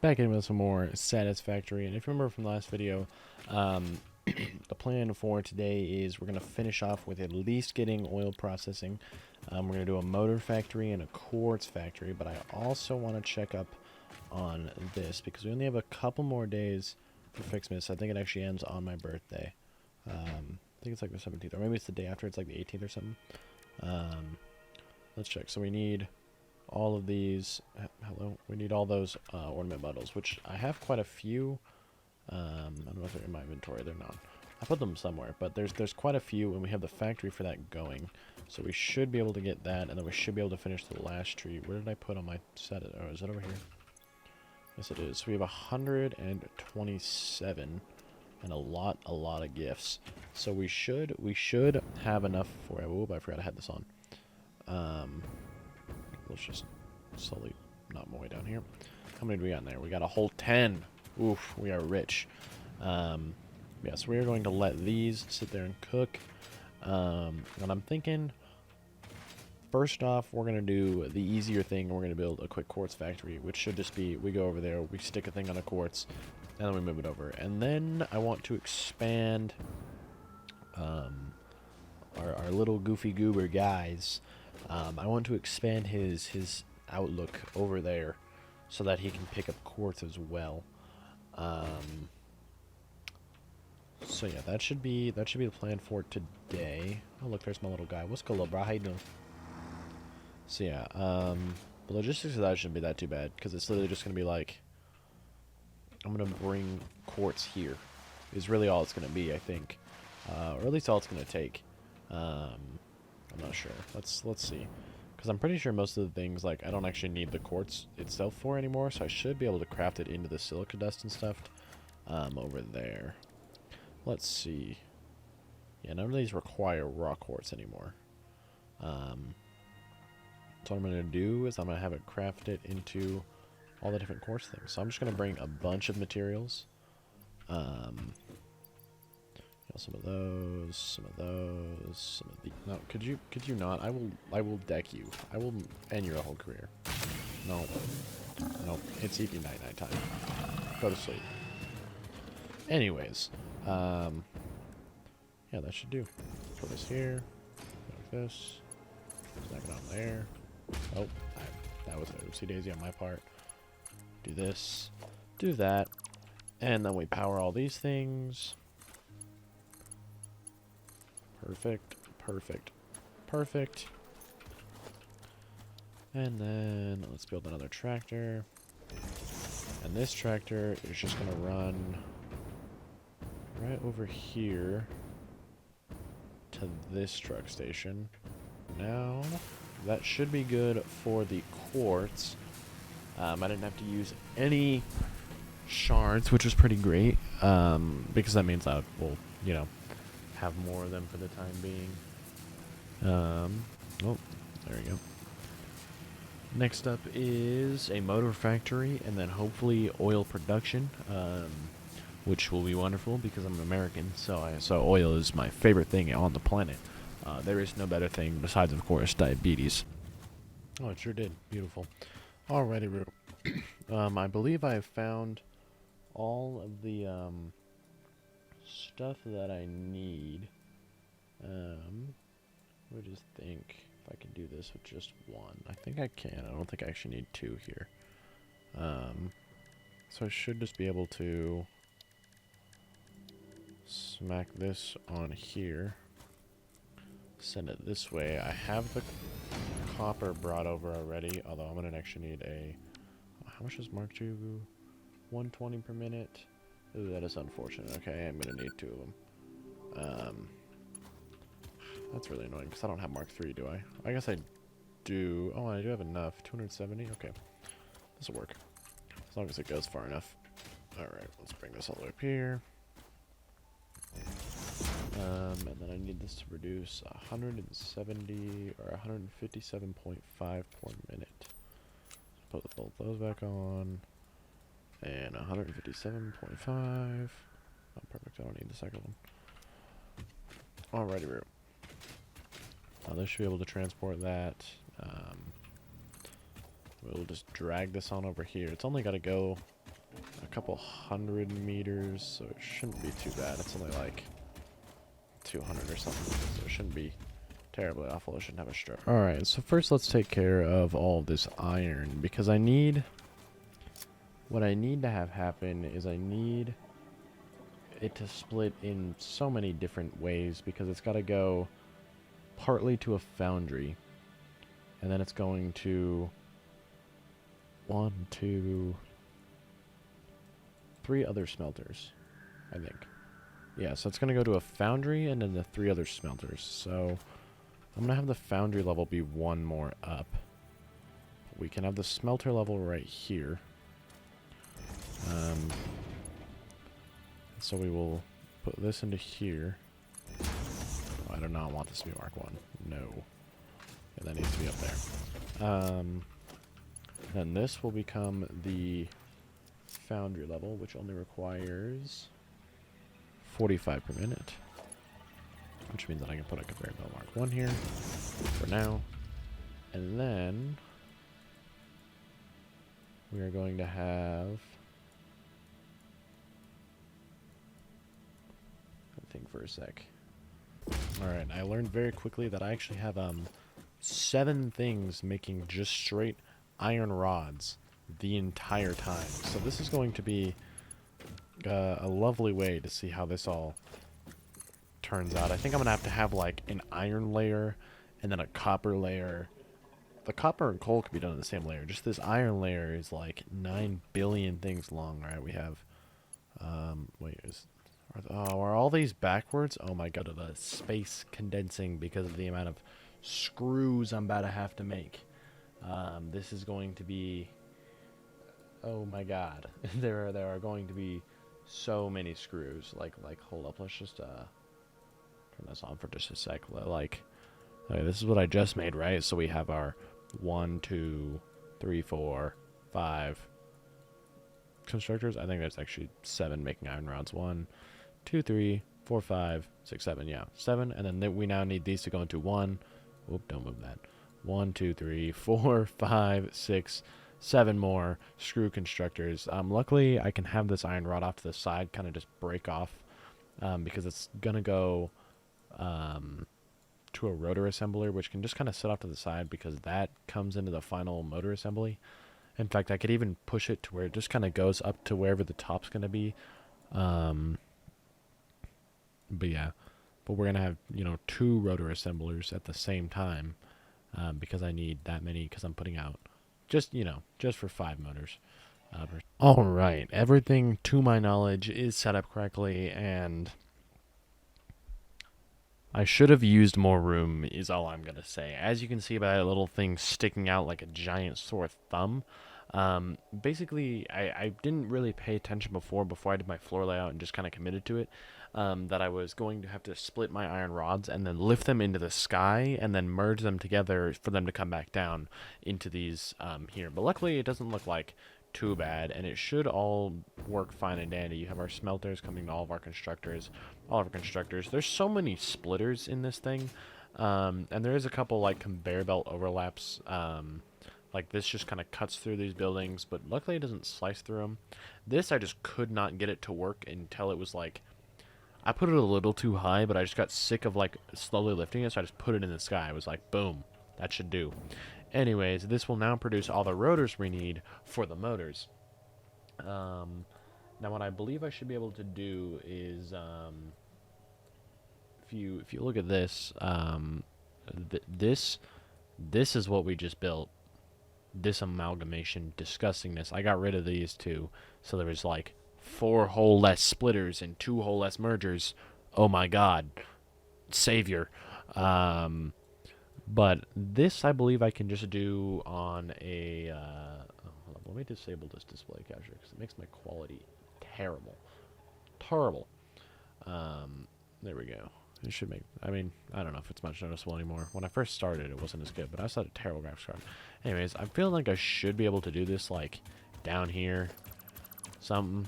back in with some more Satisfactory. And if you remember from the last video, the plan for today is we're going to finish off with at least getting oil processing. We're going to do a motor factory and a quartz factory, but I also want to check up on this because we only have a couple more days for Fixmas. I think it actually ends on my birthday. I think it's like the 17th, or maybe it's the day after. It's like the 18th or something. Let's check. So we need all of these. Hello. We need all those ornament bundles, which I have quite a few. I don't know if they're in my inventory. They're not. I put them somewhere, but there's quite a few, and we have the factory for that going. So we should be able to get that, and then we should be able to finish the last tree. Where did I put on my set? Oh, is it over here? Yes, it is. So we have 127, and a lot of gifts. So we should have enough for it. Oop, I forgot I had this on. Let's just slowly knock my way down here. How many do we got in there? We got a whole 10. Oof, we are rich. Yeah, so we are going to let these sit there and cook. And I'm thinking, first off, we're going to do the easier thing. We're going to build a quick quartz factory, which should just be, we go over there, we stick a thing on a quartz, and then we move it over. And then I want to expand our little goofy goober guys. I want to expand his outlook over there so that he can pick up quartz as well. So yeah, that should be the plan for today. Oh look, there's my little guy. What's good, little bro? How you doing? So yeah, the logistics of that shouldn't be that too bad because it's literally just gonna be like, I'm gonna bring quartz here. Is really all it's gonna be, I think, or at least all it's gonna take. I'm not sure. Let's see, because I'm pretty sure most of the things, like, I don't actually need the quartz itself for anymore, so I should be able to craft it into the silica dust and stuff over there. Let's see. Yeah, none of these require raw quartz anymore. So what I'm going to do is I'm going to have it crafted into all the different quartz things. So I'm just going to bring a bunch of materials. Some of those, some of the. No, could you not? I will deck you. I will end your whole career. No, it's EP night time. Go to sleep. Anyways, yeah, that should do. Put this here, like this. Snack it on there. Oh, that was an oopsie daisy on my part. Do this, do that, and then we power all these things. Perfect. And then let's build another tractor. And this tractor is just going to run right over here to this truck station. Now, that should be good for the quartz. I didn't have to use any shards, which was pretty great, because that means I will, you know, have more of them for the time being. Oh, there we go. Next up is a motor factory, and then hopefully oil production, which will be wonderful because I'm an American, so oil is my favorite thing on the planet. There is no better thing besides, of course, diabetes. Oh, it sure did. Beautiful. Alrighty, Roo. I believe I have found all of the stuff that I need. Let me just think if I can do this with just one. I think I can. I don't think I actually need two here. So I should just be able to smack this on here. Send it this way. I have the copper brought over already, although I'm going to actually need a... How much is Mark II? 120 per minute. Ooh, that is unfortunate. Okay, I'm going to need two of them. That's really annoying because I don't have Mark III, do I? I guess I do. Oh, I do have enough. 270? Okay. This will work. As long as it goes far enough. Alright, let's bring this all the way up here. And then I need this to produce 170 or 157.5 per minute. Put both those back on. And 157.5. Oh, perfect. I don't need the second one. Alrighty, Root. Now this should be able to transport that. We'll just drag this on over here. It's only got to go couple 100 meters, so it shouldn't be too bad. It's only like 200 or something, so it shouldn't be terribly awful. It shouldn't have a stroke. Alright, so first let's take care of all of this iron, because I need... What I need to have happen is I need it to split in so many different ways, because it's got to go partly to a foundry, and then it's going to 1, 2, 3 other smelters, I think. Yeah, so it's going to go to a foundry and then the 3 other smelters. So I'm going to have the foundry level be 1 more up. We can have the smelter level right here. So we will put this into here. Oh, I do not want this to be Mark 1. No. Yeah, that needs to be up there. Then this will become the foundry level, which only requires 45 per minute. Which means that I can put a conveyor belt Mark 1 here for now. And then we are going to have... think for a sec. Alright, I learned very quickly that I actually have 7 things making just straight iron rods the entire time. So this is going to be a lovely way to see how this all turns out. I think I'm going to have like an iron layer and then a copper layer. The copper and coal could be done in the same layer. Just this iron layer is like 9 billion things long. Alright, we have... are all these backwards? Oh my god, the space condensing because of the amount of screws I'm about to have to make. This is going to be... Oh my god. there are going to be so many screws. Like hold up, let's just turn this on for just a sec. Okay, this is what I just made, right? So we have our 1, 2, 3, 4, 5 constructors. I think there's actually 7 making iron rods. 1, 2, 3, 4, 5, 6, 7. Yeah, 7. And then we now need these to go into 1. Oop, don't move that. 1, 2, 3, 4, 5, 6, 7 more screw constructors. Luckily, I can have this iron rod off to the side, kind of just break off, because it's going to go to a rotor assembler, which can just kind of sit off to the side because that comes into the final motor assembly. In fact, I could even push it to where it just kind of goes up to wherever the top's going to be. But yeah, but we're going to have, 2 rotor assemblers at the same time, because I need that many, because I'm putting out just for 5 motors. All right, everything to my knowledge is set up correctly, and I should have used more room is all I'm going to say. As you can see by that little thing sticking out like a giant sore thumb, basically I didn't really pay attention before I did my floor layout and just kind of committed to it, that I was going to have to split my iron rods and then lift them into the sky and then merge them together for them to come back down into these here. But luckily it doesn't look like too bad, and it should all work fine and dandy. You have our smelters coming to all of our constructors. There's so many splitters in this thing, and there is a couple like conveyor belt overlaps. Like this just kind of cuts through these buildings, but luckily it doesn't slice through them. This I just could not get it to work until it was like, I put it a little too high, but I just got sick of like slowly lifting it, so I just put it in the sky. I was like, boom, that should do. Anyways, this will now produce all the rotors we need for the motors. Now what I believe I should be able to do is, if you look at this, this is what we just built. This amalgamation disgustingness. I got rid of these 2, so there was like 4 whole less splitters and 2 whole less mergers. Oh my god, savior. But this, I believe I can just do on a, hold on, let me disable this display capture, because it makes my quality terrible. There we go. It should make, I don't know if it's much noticeable anymore. When I first started, it wasn't as good, but I still had a terrible graphics card. Anyways, I'm feeling like I should be able to do this, like, down here, something,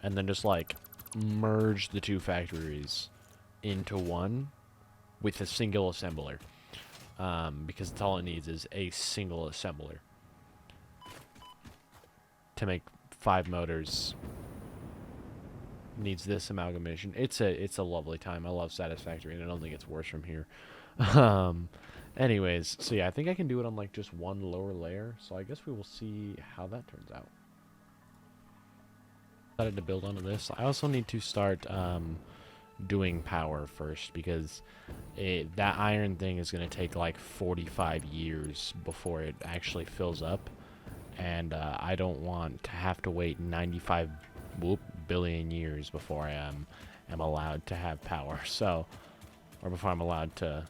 and then just, like, merge the 2 factories into one with a single assembler. Because that's all it needs is a single assembler to make 5 motors needs this amalgamation. It's a lovely time. I love Satisfactory, and it only gets worse from here. Anyways, so yeah, I think I can do it on like just one lower layer. So I guess we will see how that turns out. Decided to build onto this. I also need to start doing power first, because that iron thing is going to take like 45 years before it actually fills up, and I don't want to have to wait 95 billion years before I am allowed to have power. So, or before I'm allowed to.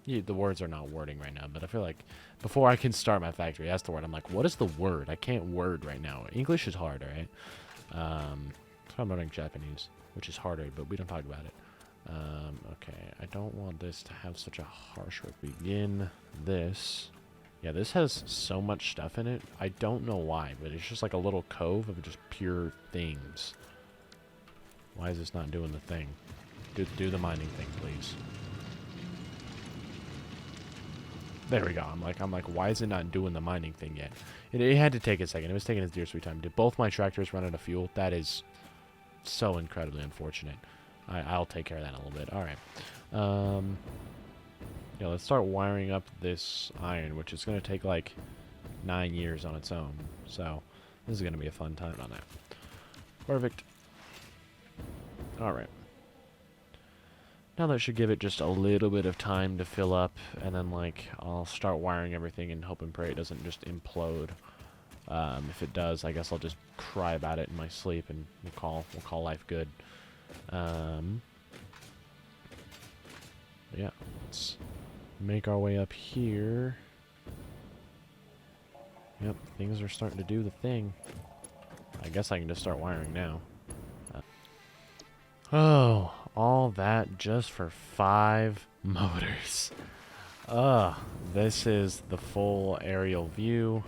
Yeah, the words are not wording right now, but I feel like before I can start my factory, that's the word. I'm like, what is the word? I can't word right now. English is hard, right? So I'm learning Japanese, which is harder, but we don't talk about it. Okay, I don't want this to have such a harsh word. Begin this. Yeah, this has so much stuff in it. I don't know why, but it's just like a little cove of just pure things. Why is this not doing the thing? Do the mining thing, please. There we go. I'm like, why is it not doing the mining thing yet? It had to take a second. It was taking its dear sweet time. Did both my tractors run out of fuel? That is so incredibly unfortunate. I'll take care of that in a little bit. All right. Yeah, let's start wiring up this iron, which is going to take like 9 years on its own. So this is going to be a fun time on that. Perfect. All right. Now that should give it just a little bit of time to fill up, and then like I'll start wiring everything and hope and pray it doesn't just implode. If it does, I guess I'll just cry about it in my sleep, and we'll call life good. Yeah, let's make our way up here. Yep, things are starting to do the thing. I guess I can just start wiring now. Oh, all that just for 5 motors. This is the full aerial view.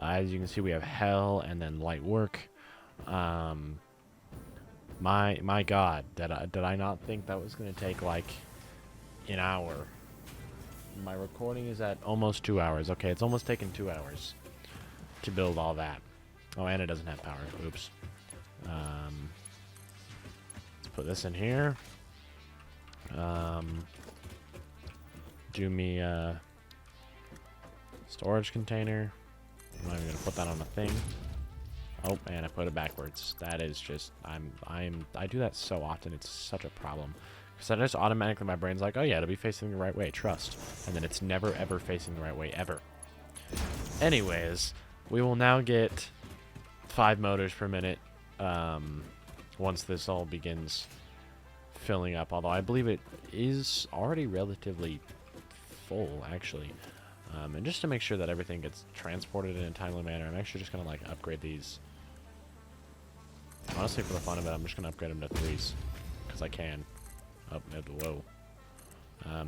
As you can see, we have hell and then light work. My God, did I not think that was going to take like an hour? My recording is at almost 2 hours. Okay, it's almost taken 2 hours to build all that. Oh, and it doesn't have power. Oops. Let's put this in here. Do me a storage container. I'm not even gonna put that on a thing. Oh, and I put it backwards. That is just I do that so often. It's such a problem. Because I just automatically, my brain's like, oh yeah, it'll be facing the right way. Trust. And then it's never ever facing the right way ever. Anyways, we will now get 5 motors per minute once this all begins filling up. Although I believe it is already relatively full, actually. And just to make sure that everything gets transported in a timely manner, I'm actually just going to like upgrade these. Honestly, for the fun of it, I'm just going to upgrade them to 3s. Because I can. Oh, whoa.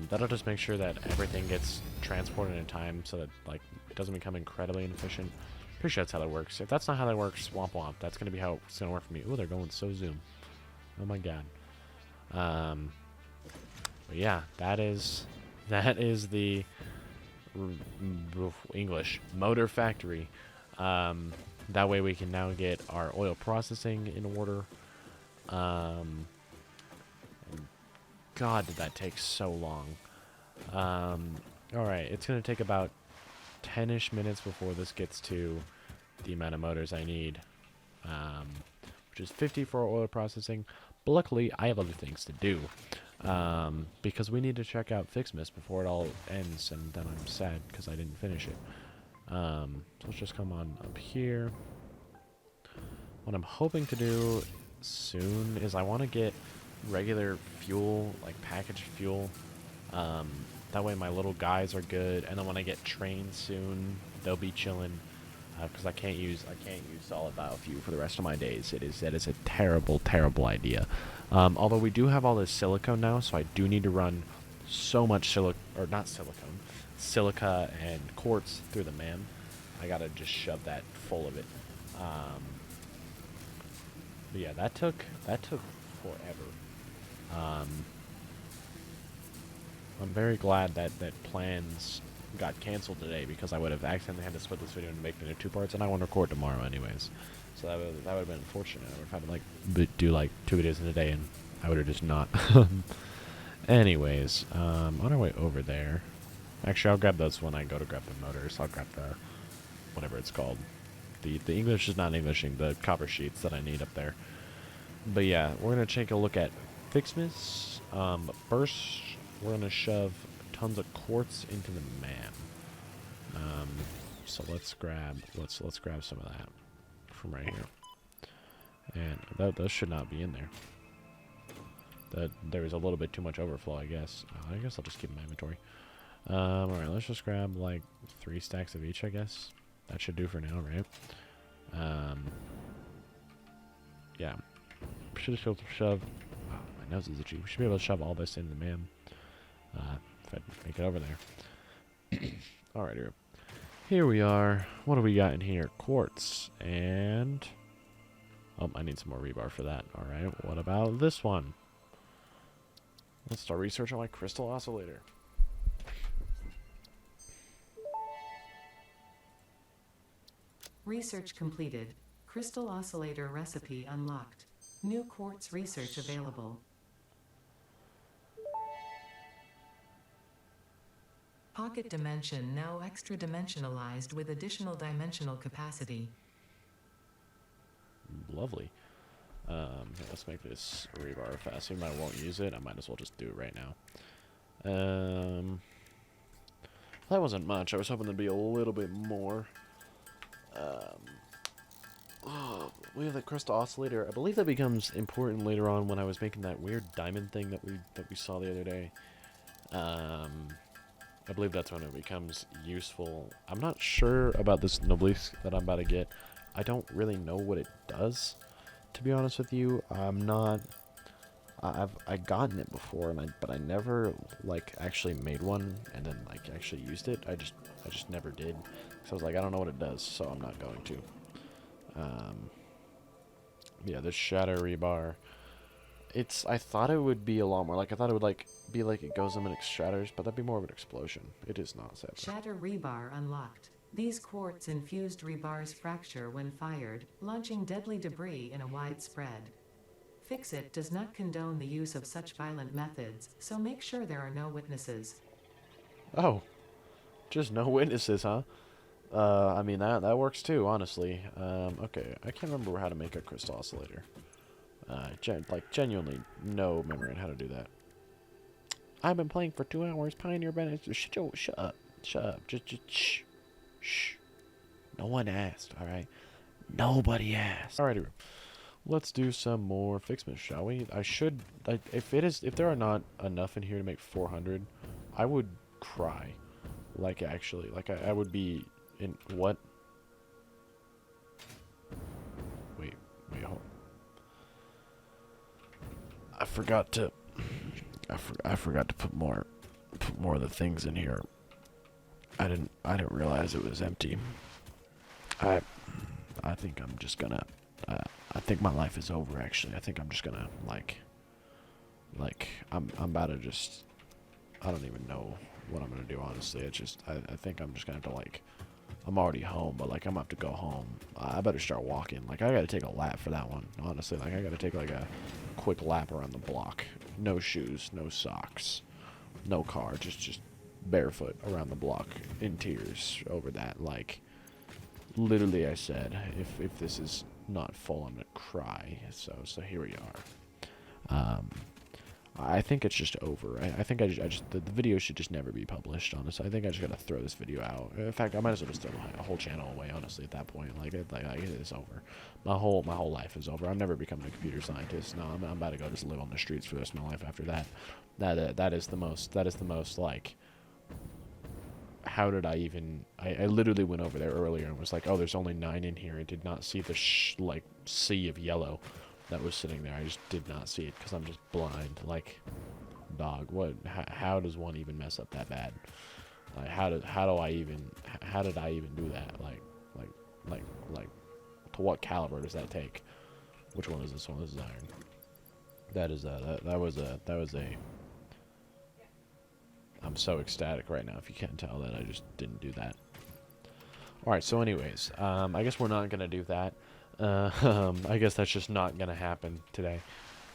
That'll just make sure that everything gets transported in time so that like it doesn't become incredibly inefficient. Pretty sure that's how that works. If that's not how that works, womp womp. That's going to be how it's going to work for me. Ooh, they're going so zoom. Oh my God. But yeah, that is the English motor factory. That way we can now get our oil processing in order. God, did that take so long. Alright, it's going to take about 10-ish minutes before this gets to the amount of motors I need, which is 50 for oil processing. But luckily, I have other things to do, because we need to check out Fixmas before it all ends, and then I'm sad because I didn't finish it. So let's just come on up here. What I'm hoping to do soon is I want to get regular fuel, like packaged fuel. That way my little guys are good, and then when I get trained soon, they'll be chilling. Because I can't use solid biofuel for the rest of my days. That is a terrible, terrible idea. Although we do have all this silicone now, so I do need to run so much silica and quartz through the MAM. I gotta just shove that full of it. But yeah, that took forever. I'm very glad that plans got canceled today because I would have accidentally had to split this video and make it into 2 parts, and I want to record tomorrow anyways. So that would have been unfortunate. I would have had to like do like 2 videos in a day, and I would have just not. Anyways, on our way over there, actually I'll grab those when I go to grab the motors. I'll grab the whatever it's called. The English is not Englishing, the copper sheets that I need up there. But yeah, we're gonna take a look at Fixmas. But first, we're gonna shove tons of quartz into the man. So let's grab some of that from right here. And those should not be in there. There was a little bit too much overflow, I guess. I guess I'll just keep my inventory. Alright, let's just grab like 3 stacks of each, I guess. That should do for now, right? Yeah. Should just be able to shove. Oh, my nose is itchy. We should be able to shove all this into the man. If I make it over there. Alright, here we are. What do we got in here? Quartz and. Oh, I need some more rebar for that. Alright, what about this one? Let's start research on my crystal oscillator. Research completed. Crystal oscillator recipe unlocked. New quartz research available. Pocket dimension now extra dimensionalized with additional dimensional capacity. Lovely. Here, let's make this rebar fast. Even though I won't use it, I might as well just do it right now. That wasn't much. I was hoping there'd be a little bit more. Oh, we have the crystal oscillator. I believe that becomes important later on when I was making that weird diamond thing that we saw the other day. I believe that's when it becomes useful. I'm not sure about this Noblesse that I'm about to get. I don't really know what it does, to be honest with you. I'm not. I've gotten it before, but I never like actually made one and then like actually used it. I just never did. So I was like, I don't know what it does, so I'm not going to. Yeah, this shatter rebar. I thought it would be a lot more. Like I thought it would be like it goes in and shatters, but that'd be more of an explosion. It is not, sadly. Shatter rebar unlocked. These quartz-infused rebars fracture when fired, launching deadly debris in a wide spread. Fix-It does not condone the use of such violent methods, so make sure there are no witnesses. Oh, just no witnesses, huh? I mean, that works too, honestly. Okay, I can't remember how to make a crystal oscillator. Genuinely no memory on how to do that. I've been playing for 2 hours, Pioneer Bennett. Shut up. Shut up. Just shh. Shh. No one asked, alright? Nobody asked. Alrighty, let's do some more Fixmas, shall we? If there are not enough in here to make 400, I would cry. Like, actually. Like, I would be in... What? Wait, hold on. I forgot to put more of the things in here. I didn't realize it was empty. I think I'm just gonna I think my life is over, actually. I think I'm just gonna I'm about to just, I don't even know what I'm gonna do, honestly. It's just I think I'm just gonna have to I'm already home, but I'm gonna have to go home. I better start walking. I gotta take a lap for that one, honestly. I gotta take a quick lap around the block. No shoes, no socks, no car, just barefoot around the block in tears over that. Literally, I said, if this is not full, I'm gonna cry. So here we are. I think it's just over. I think the video should just never be published, honestly. I think I just gotta throw this video out. In fact, I might as well just throw a whole channel away, honestly, at that point. It is over. My whole life is over. I'm never becoming a computer scientist. No, I'm about to go just live on the streets for the rest of my life after that. That is the most how did I even... I literally went over there earlier and was like, oh, there's only 9 in here. I did not see the sea of yellow that was sitting there. I just did not see it because I'm just blind. Dog, what? How does one even mess up that bad? How did I even do that? To what caliber does that take? Which one is this one? This is iron. That is that was a I'm so ecstatic right now, if you can't tell that I just didn't do that. Alright, so anyways, I guess we're not going to do that. I guess that's just not going to happen today.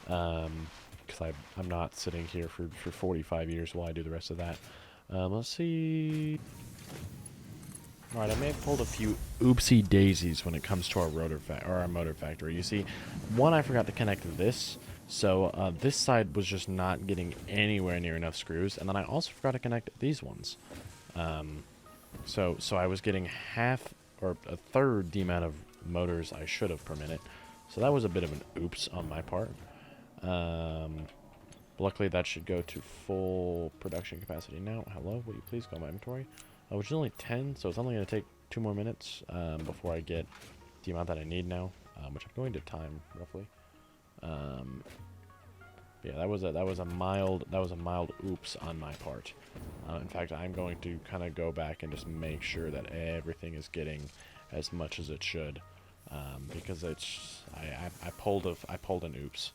Because I'm not sitting here for 45 years while I do the rest of that. Let's see. Alright, I may have pulled a few oopsie daisies when it comes to our our motor factory. You see, one, I forgot to connect this. So this side was just not getting anywhere near enough screws, and then I also forgot to connect these ones. So I was getting half or a third the amount of motors I should have per minute. So that was a bit of an oops on my part. Luckily that should go to full production capacity now. Hello, will you please go in my inventory? Which is only 10, so it's only going to take 2 more minutes before I get the amount that I need now, which I'm going to time roughly. Yeah, that was a mild oops on my part. In fact, I'm going to kind of go back and just make sure that everything is getting as much as it should, because I pulled an oops,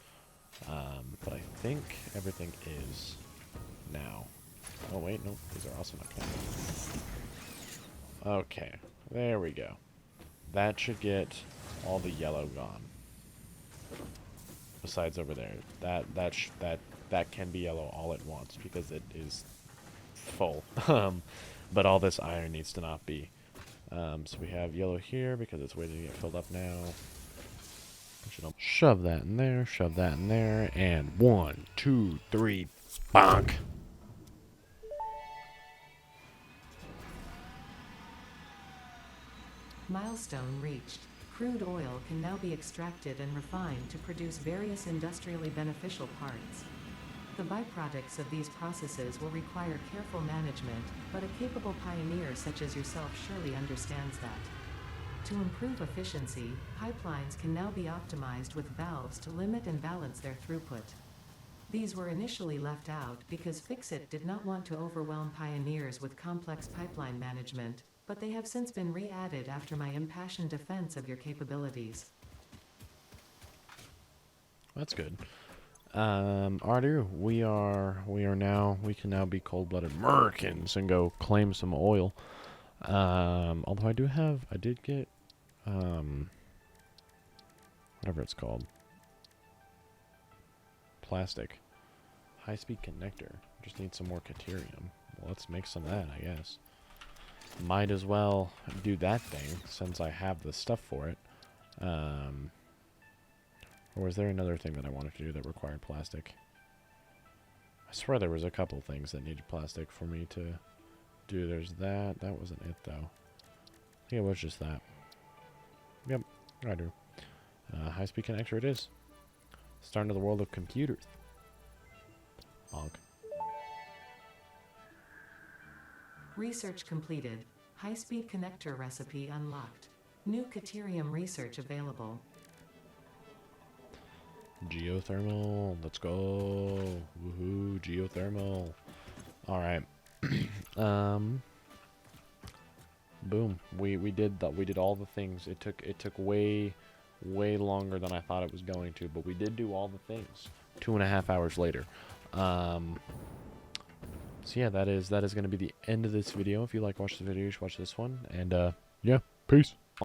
but I think everything is now. Oh wait, no, these are also not connected. Okay, there we go. That should get all the yellow gone. Besides over there, that can be yellow all at once because it is full. But all this iron needs to not be. So we have yellow here because it's waiting to get filled up now. Shove that in there, and 1, 2, 3, bonk. Milestone reached. Crude oil can now be extracted and refined to produce various industrially beneficial parts. The byproducts of these processes will require careful management, but a capable pioneer such as yourself surely understands that. To improve efficiency, pipelines can now be optimized with valves to limit and balance their throughput. These were initially left out because Fixit did not want to overwhelm pioneers with complex pipeline management, but they have since been re-added after my impassioned defense of your capabilities. That's good. Ardu, we can now be cold-blooded Americans and go claim some oil. Although I did get, whatever it's called. Plastic. High-speed connector. Just need some more Caterium. Well, let's make some of that, I guess. Might as well do that thing, since I have the stuff for it. Or was there another thing that I wanted to do that required plastic? I swear there was a couple things that needed plastic for me to do. There's that. That wasn't it, though. I think it was just that. Yep, I do. High-speed connector it is. Starting to the world of computers. Honk. Research completed. High-speed connector recipe unlocked. New Caterium research available. Geothermal. Let's go. Woohoo, geothermal. Alright. Boom. We did all the things. It took way longer than I thought it was going to, but we did do all the things. 2.5 hours later. So yeah, that is going to be the end of this video. If you like watching the video, you should watch this one. And yeah, peace.